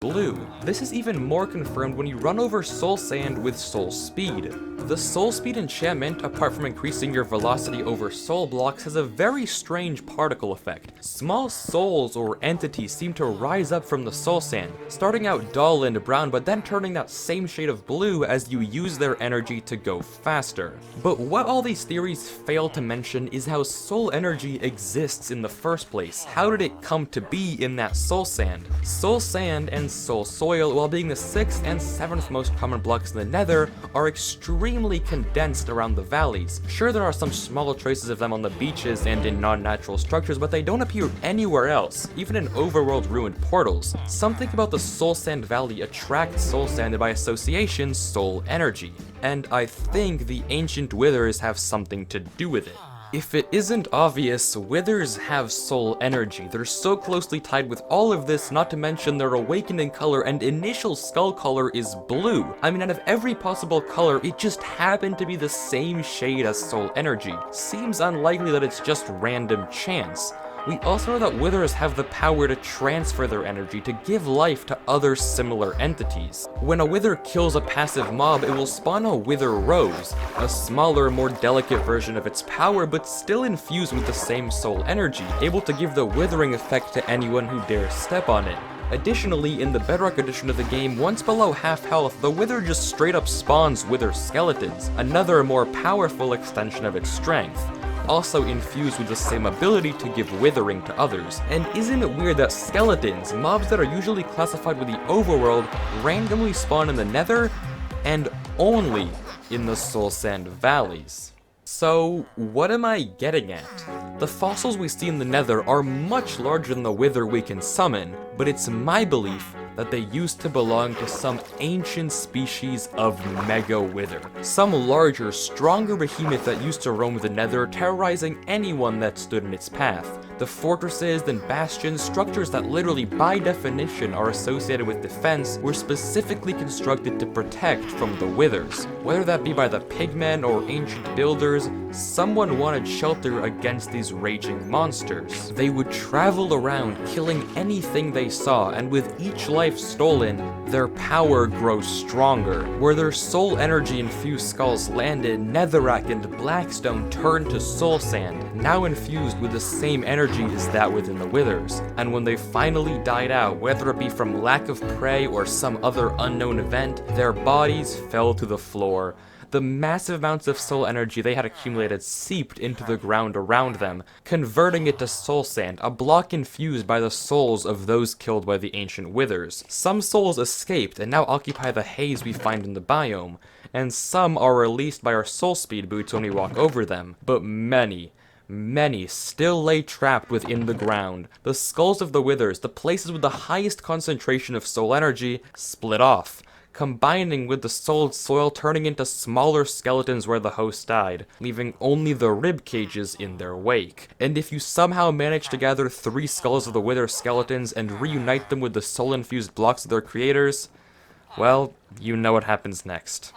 blue. This is even more confirmed when you run over soul sand with soul speed. The soul speed enchantment, apart from increasing your velocity over soul blocks, has a very strange particle effect. Small souls or entities seem to rise up from the soul sand, starting out dull and brown but then turning that same shade of blue as you use their energy to go faster. But what all these theories fail to mention is how soul energy exists in the first place. How did it come to be in that soul sand? Soul sand and soul soil, while being the 6th and 7th most common blocks in the Nether, are extremely condensed around the valleys. Sure, there are some small traces of them on the beaches and in non-natural structures, but they don't appear anywhere else, even in overworld ruined portals. Something about the soul sand valley attracts soul sand, and by association, soul energy. And I think the ancient withers have something to do with it. If it isn't obvious, withers have soul energy. They're so closely tied with all of this, not to mention their awakening color and initial skull color is blue. I mean, out of every possible color, it just happened to be the same shade as soul energy. Seems unlikely that it's just random chance. We also know that withers have the power to transfer their energy to give life to other similar entities. When a wither kills a passive mob, it will spawn a wither rose, a smaller, more delicate version of its power, but still infused with the same soul energy, able to give the withering effect to anyone who dares step on it. Additionally, in the Bedrock edition of the game, once below half health, the wither just straight up spawns wither skeletons, another more powerful extension of its strength, also infused with the same ability to give withering to others. And isn't it weird that skeletons, mobs that are usually classified with the overworld, randomly spawn in the Nether, and only in the soul sand valleys? So, what am I getting at? The fossils we see in the Nether are much larger than the wither we can summon, but it's my belief that they used to belong to some ancient species of mega wither. Some larger, stronger behemoth that used to roam the Nether, terrorizing anyone that stood in its path. The fortresses and bastions, structures that literally by definition are associated with defense, were specifically constructed to protect from the withers. Whether that be by the pigmen or ancient builders, someone wanted shelter against these raging monsters. They would travel around, killing anything they saw, and with each life stolen, their power grows stronger. Where their soul energy infused skulls landed, netherrack and blackstone turned to soul sand, now infused with the same energy as that within the withers. And when they finally died out, whether it be from lack of prey or some other unknown event, their bodies fell to the floor. The massive amounts of soul energy they had accumulated seeped into the ground around them, converting it to soul sand, a block infused by the souls of those killed by the ancient withers. Some souls escaped and now occupy the haze we find in the biome, and some are released by our soul speed boots when we walk over them, but many still lay trapped within the ground. The skulls of the withers, the places with the highest concentration of soul energy, split off, combining with the souled soil, turning into smaller skeletons where the host died, leaving only the rib cages in their wake. And if you somehow manage to gather 3 skulls of the wither skeletons and reunite them with the soul-infused blocks of their creators, well, you know what happens next.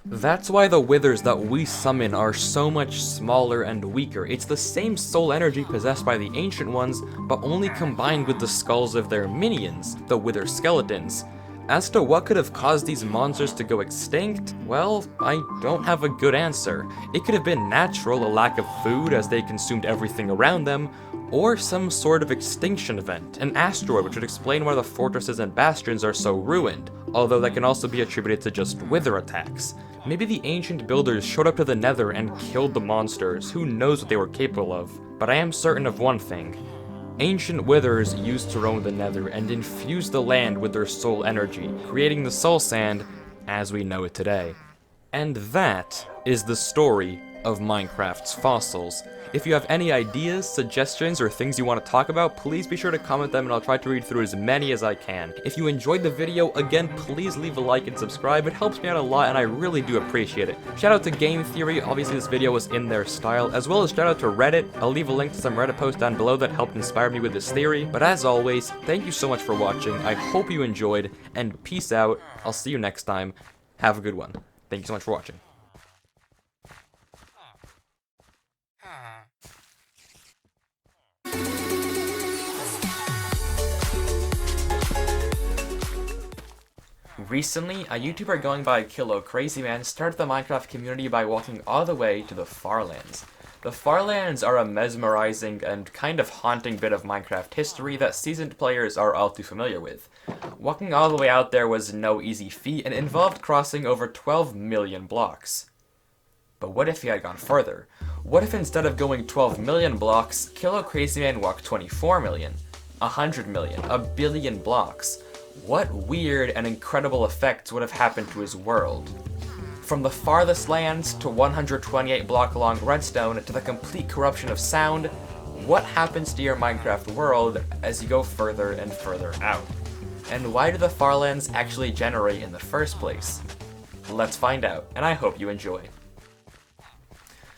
That's why the withers that we summon are so much smaller and weaker. It's the same soul energy possessed by the ancient ones, but only combined with the skulls of their minions, the wither skeletons. As to what could have caused these monsters to go extinct, well, I don't have a good answer. It could have been natural, a lack of food as they consumed everything around them, or some sort of extinction event, an asteroid, which would explain why the fortresses and bastions are so ruined, although that can also be attributed to just wither attacks. Maybe the ancient builders showed up to the Nether and killed the monsters, who knows what they were capable of. But I am certain of one thing. Ancient withers used to roam the Nether and infuse the land with their soul energy, creating the soul sand as we know it today. And that is the story of Minecraft's fossils. If you have any ideas, suggestions, or things you want to talk about, please be sure to comment them and I'll try to read through as many as I can. If you enjoyed the video, again, please leave a like and subscribe. It helps me out a lot and I really do appreciate it. Shout out to Game Theory, obviously this video was in their style, as well as shout out to Reddit. I'll leave a link to some Reddit posts down below that helped inspire me with this theory. But as always, thank you so much for watching. I hope you enjoyed, and peace out. I'll see you next time. Have a good one. Thank you so much for watching. Recently, a YouTuber going by KilloCrazyMan started the Minecraft community by walking all the way to the Farlands. The Farlands are a mesmerizing and kind of haunting bit of Minecraft history that seasoned players are all too familiar with. Walking all the way out there was no easy feat and involved crossing over 12 million blocks. But what if he had gone further? What if instead of going 12 million blocks, KilloCrazyMan walked 24 million, 100 million, a billion blocks? What weird and incredible effects would have happened to his world? From the farthest lands to 128 block long redstone to the complete corruption of sound, what happens to your Minecraft world as you go further and further out? And why do the Farlands actually generate in the first place? Let's find out, and I hope you enjoy.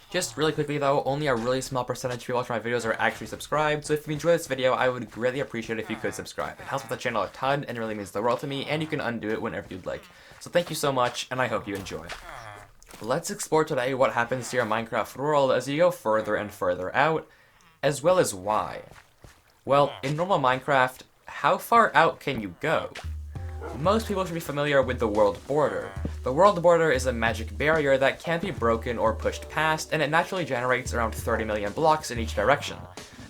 Just really quickly though, only a really small percentage of people watching my videos are actually subscribed, so if you enjoy this video, I would greatly appreciate it if you could subscribe. It helps with the channel a ton and really means the world to me, and you can undo it whenever you'd like. So thank you so much, and I hope you enjoy. Let's explore today what happens to your Minecraft world as you go further and further out, as well as why. Well, in normal Minecraft, how far out can you go? Most people should be familiar with the world border. The world border is a magic barrier that can't be broken or pushed past, and it naturally generates around 30 million blocks in each direction.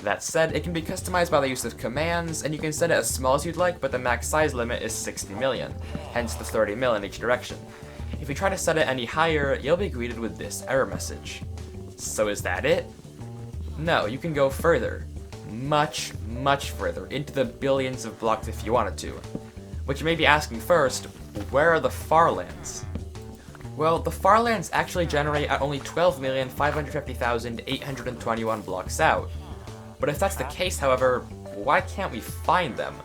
That said, it can be customized by the use of commands, and you can set it as small as you'd like, but the max size limit is 60 million, hence the 30 mil in each direction. If you try to set it any higher, you'll be greeted with this error message. So is that it? No, you can go further. Much, much further, into the billions of blocks if you wanted to. But you may be asking first, where are the Farlands? Well, the Farlands actually generate at only 12,550,821 blocks out. But if that's the case, however, why can't we find them?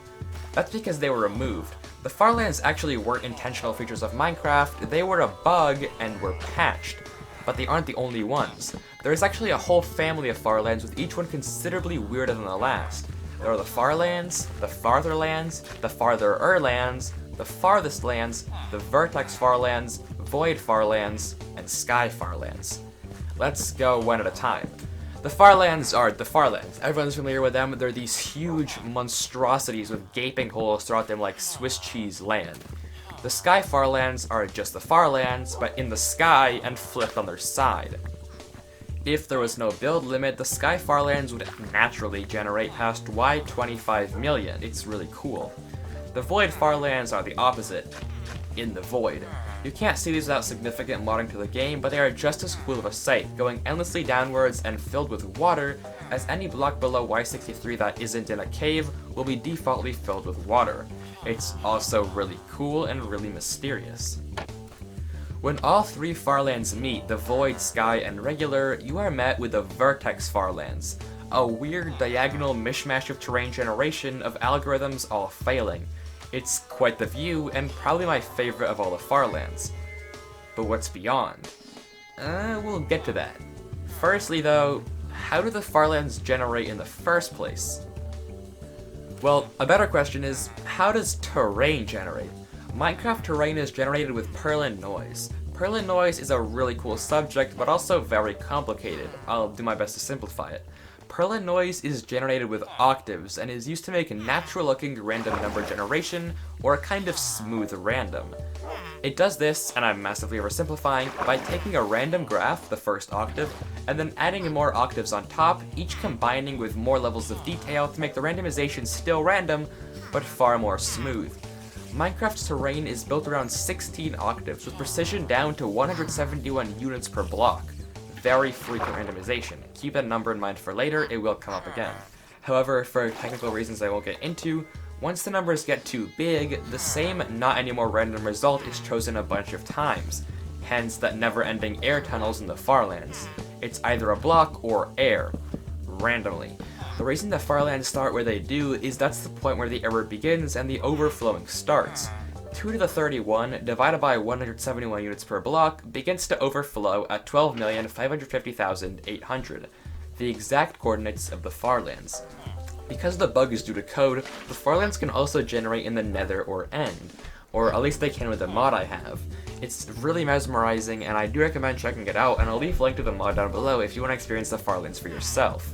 That's because they were removed. The Farlands actually weren't intentional features of Minecraft, they were a bug and were patched. But they aren't the only ones. There is actually a whole family of Farlands, with each one considerably weirder than the last. There are the Farlands, the Fartherlands, the Farther Lands, the Farthest Lands, the Vertex Farlands, Void Farlands, and Sky Farlands. Let's go one at a time. The Farlands are the Farlands. Everyone's familiar with them. They're these huge monstrosities with gaping holes throughout them like Swiss cheese land. The Sky Farlands are just the Farlands, but in the sky and flipped on their side. If there was no build limit, the Sky Farlands would naturally generate past Y25 million. It's really cool. The Void Farlands are the opposite, in the void. You can't see these without significant modding to the game, but they are just as cool of a sight, going endlessly downwards and filled with water, as any block below Y63 that isn't in a cave will be defaultly filled with water. It's also really cool and really mysterious. When all three Farlands meet, the Void, Sky, and Regular, you are met with the Vertex Farlands, a weird diagonal mishmash of terrain generation of algorithms all failing. It's quite the view, and probably my favorite of all the Farlands. But what's beyond? We'll get to that. Firstly though, how do the Farlands generate in the first place? Well, a better question is, how does terrain generate? Minecraft terrain is generated with Perlin noise. Perlin noise is a really cool subject, but also very complicated. I'll do my best to simplify it. Perlin noise is generated with octaves, and is used to make natural-looking random number generation, or a kind of smooth random. It does this, and I'm massively oversimplifying, by taking a random graph, the first octave, and then adding more octaves on top, each combining with more levels of detail to make the randomization still random, but far more smooth. Minecraft's terrain is built around 16 octaves, with precision down to 171 units per block. Very frequent randomization. Keep that number in mind for later, it will come up again. However, for technical reasons I won't get into, once the numbers get too big, the same not anymore random result is chosen a bunch of times, hence that never-ending air tunnels in the Farlands. It's either a block or air, randomly. The reason the Farlands start where they do is that's the point where the error begins and the overflowing starts. 2 to the 31 divided by 171 units per block begins to overflow at 12,550,800, the exact coordinates of the Farlands. Because the bug is due to code, the Farlands can also generate in the Nether or End, or at least they can with the mod I have. It's really mesmerizing, and I do recommend checking it out, and I'll leave a link to the mod down below if you want to experience the Farlands for yourself.